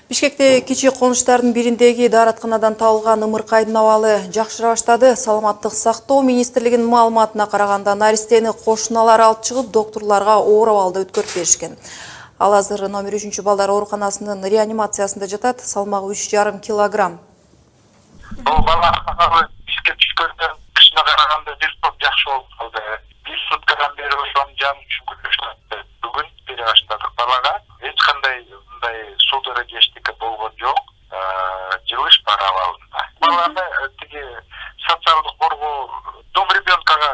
Бишкекте кичи конуштардын бириндеги дааратканадан табылган ымыркайдын абалы жакшыра баштады. Саламаттык сактоо министрлигинин маалыматына караганда наристени кошуналары алып чыгып, доктурларга оор абалда өткөрүп беришкен. Ал азыр номер 3 балдар ооруканасынын реанимациясында жатат. Салмагы 3,5 килограмм. Бул бала ишке түшкөндөн кышына караганда бир топ жакшы болуп калды. Бир суткадан бери ошонун жаны үчүн күрөшүп бүгүн бере баштадык балага. Эч кандай мындай судорога эчтеке болгон жок. Жылыш бар абалында. Баланы тиги социалдык боргоо дом ребенкага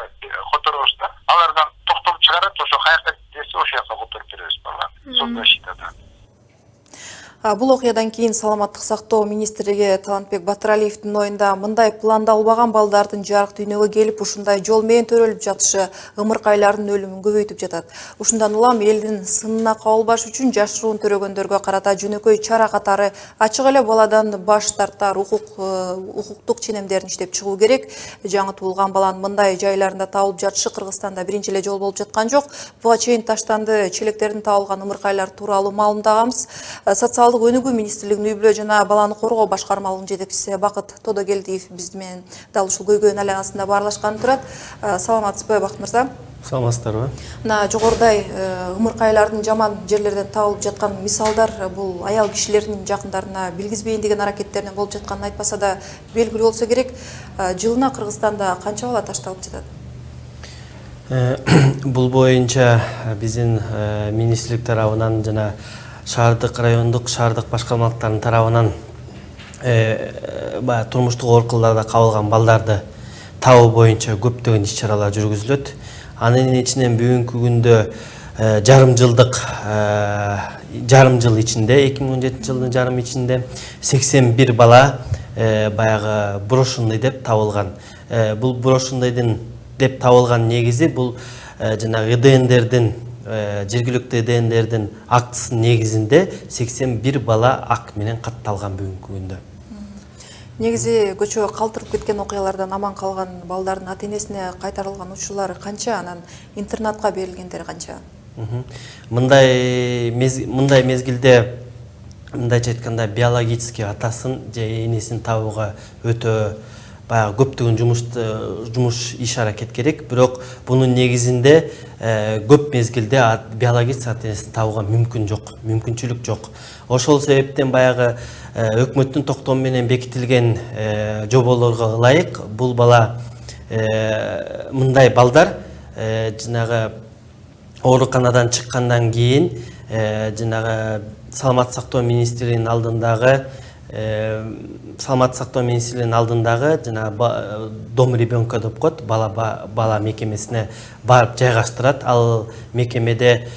которобуз да. Алардан токтом чыгарат, ошо каяка десе ошол жака которуп беребиз баланы. Соцзащитадан. Бул окуядан кийин Саламаттык сактоо министрлиги Талантбек Батыралиевдин оюнда мындай пландалбаган балдардын жарык дүйнөгө келип, ушундай жол менен төрөлүп жатышы ымыркайлардын өлүмүн көбөйтүп жатат. Ушундан улам элдин сынына кабылбаш үчүн жашыруун төрөгөндөргө карата жөнөкөй чара катары ачык эле баладан баш тартар укуктук ченемдерин иштеп чыгуу керек. Жаңы туулган баланын мындай жайларында табылып жатышы Кыргызстанда биринчи эле жол болуп жаткан жок. Буга чейин таштанды челектердин табылган ымыркайлар тууралуу маалымдаганбыз. Өнүгүү министрлигинин үй-бүлө жана баланы коргоо башкармалыгынын жетекчиси Бакыт Тодогелдиев биз менен дал ушул көйгөйнүн айланасында баарлашкан турат. Саламатсызбы, Бакыт мырза? Саламатсыздарбы? Мына жогоруда ымыркайлардын жаман жерлерден табылып жаткан мисалдар бул аял кишилердин жакындарына билгизбейин деген аракеттеринен болуп жатканын айтпаса да белгилүү болсо керек. Жылына Кыргызстанда канча бала ташталып жатат? Бул боюнча биздин министрлик тарабынан жана шаардык райондук шаардык башкармалыктардын тарабынан турмуштук оорукаларда кабылган балдарды табуу боюнча көптөгөн иш-чаралар жүргүзүлөт. Анын ичинен бүгүнкү күндө жарым жыл ичинде 2017 жылдын жарым ичинде 81 бала баягы брошенный деп табылган. Бул брошенныйдын деп табылган негизи бул жанагы ДНРдин жергиликтүү ДНРдин актысынын негизинде 81 бала ак менен катталган бүгүнкү күндө. Негизи көчөгө калтырып кеткен окуялардан аман калган балдардын ата-энесине кайтарылган учурлар канча, анан интернатка берилгендер канча? Мындай мезгилде мындайча айтканда биологический атасын же энесин табууга өтө баягы көптөгөн жумуш иш аракет керек, бирок бунун негизинде көп мезгилде биологический ата-энесин табууга мүмкүнчүлүк жок. Ошол себептен баягы өкмөттүн токтому менен бекитилген жоболорго ылайык бул бала мындай балдар жанагы ооруканадан чыккандан кийин жанагы Саламаттык сактоо министрлигинин алдындагы жана дом ребенка деп коет, бала мекемесине барып жайгаштырат. Ал мекемеде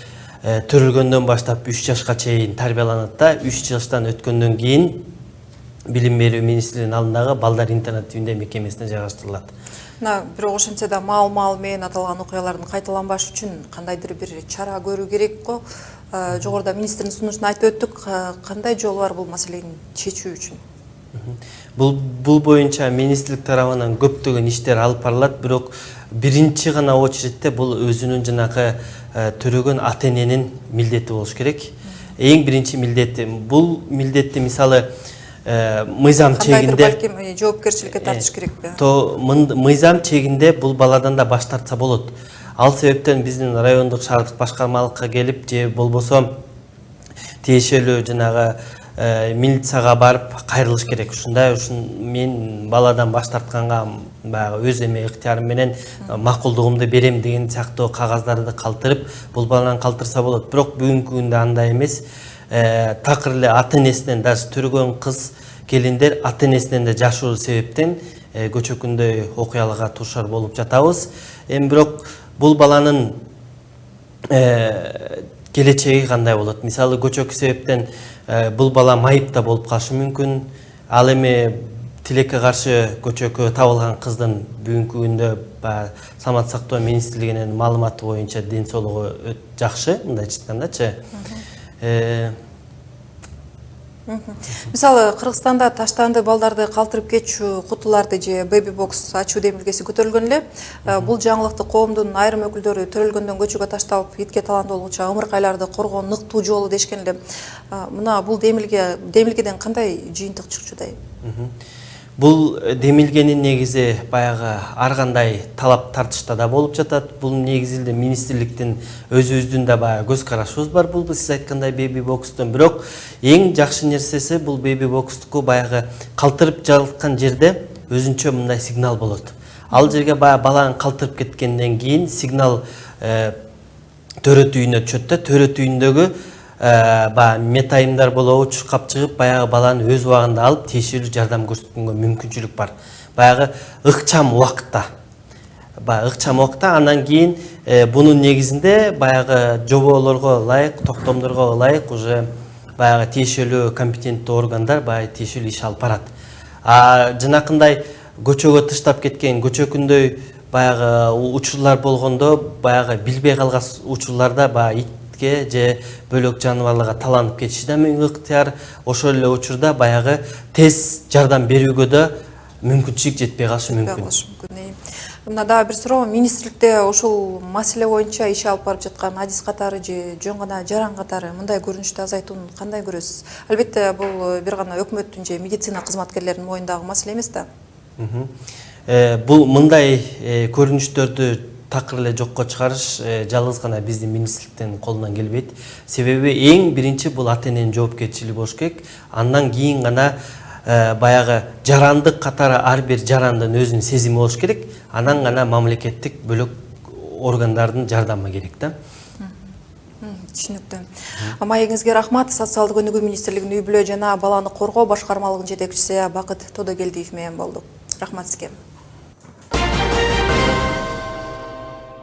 төрөлгөндөн баштап 3 жашка чейин тарбияланат да, 3 жаштан өткөндөн кийин билим берүү министрлигинин алдындагы балдар интернат үйүндө мекемесине жайгаштырылат. Бирок ошентсе да маал менен аталган окуялардын кайталанбаш үчүн кандайдыр бир чара көрүү керек го. Жогоруда министрдин сунушун айтып өттүк. Кандай жол бар бул маселени чечүү үчүн? Бул боюнча министрлик тарабынан көптөгөн иштер алып барылат, бирок биринчи гана очередте бул өзүнүн жанагы төрөгөн ата-эненин милдети болуш керек. Эң биринчи милдети. Бул милдетти мисалы мыйзам чегинде балким жоопкерчиликке тартыш керекпи? Мыйзам чегинде бул баладан да баш тартса болот. Ал себептен биздин райондук шаардык башкармалыкка келип же болбосо тиешелүү жанагы милицияга барып кайрылыш керек. Ушундай мен баладан баш тартканга баягы өз эме ыктыярым менен макулдугумду берем деген сыяктуу кагаздарды калтырып, бул баланы калтырса болот. Бирок бүгүнкү күндө андай эмес. Такыр эле ата-энесинен даже төрөгөн кыз келиндер ата-энесинен да жашыруу себептен көчөкүндөй окуяларга туушар болуп жатабыз. Бирок бул баланын келечеги кандай болот? Мисалы көчөк себептен бул бала майыпта болуп калышы мүмкүн. Ал эми тилекке каршы көчөккө табылган кыздын бүгүнкү күндө Саламаттык сактоо министрлигинин маалыматы боюнча ден соолугу жакшы, мындайча айткандачы. Мисалы Кыргызстанда таштанды балдарды калтырып кетчү кутуларды же бэби бокс ачуу демилгеси көтөрүлгөн эле. Бул жаңылыкты коомдун айрым өкүлдөрү төрөлгөндөн көчөгө ташталып итке таландуу болгучу ымыркайларды коргоо ныктуу жолу дешкен эле. Мына бул демилгеден кандай жыйынтык чыкчудай? Бул демилгенин негизи баягы ар кандай талап тартышта да болуп жатат. Бул негизинде министрликтин өзүбүздүн да баягы көз карашыбыз бар бул сиз айткандай беби бокстун. Бирок эң жакшы нерсеси бул беби бокстуку баягы калтырып жаткан жерде өзүнчө мындай сигнал болот. Ал жерге баягы баланын калтырып кеткенден кийин сигнал төрө түйүнө түшөт да, төрө түйүндөгү метайымдар болобу чуркап чыгып баягы баланы өз убагында алып тиешелүү жардам көрсөткөнгө мүмкүнчүлүк бар. Баягы ыкчам убакытта. Андан кийин бунун негизинде баягы жоболорго ылайык, токтомдорго ылайык уже баягы тиешелүү компетенттүү органдар баягы тиешелүү иш алып барат. Жанакындай көчөгө таштап кеткен көчөкүндөй баягы учурлар болгондо баягы билбей калган учурларда баягы же бөлөк жаныбарларга таланып кетиши да ыктыяр. Ошол эле учурда баягы тез жардам берүүгө да мүмкүнчүлүк жетпей калышы мүмкүн. Мына дагы бир суроо, министрликте ушул маселе боюнча иш алып барып жаткан адис катары же жөн гана жаран катары мындай көрүнүштү азайтууну кандай көрөсүз? Албетте бул бир гана өкмөттүн же медицина кызматкерлеринин моюндагы маселе эмес да. Бул мындай көрүнүштөрдү такыр эле жокко чыгарыш жалгыз гана биздин министрликтин колунан келбейт. Себеби эң биринчи бул ата эненин жоопкерчилиги болуш керек. Андан кийин гана баягы жарандык катары ар бир жарандын өзүнүн сезими болуш керек. Анан гана мамлекеттик бөлөк органдардын жардамы керек да. Түшүнүктүү. Маегиңизге рахмат. Социалдык өнүгүү министрлигинин үй бүлө жана баланы коргоо башкармалыгынын жетекчиси Бакыт Тодогелдиев менен болдук. Рахмат сизге.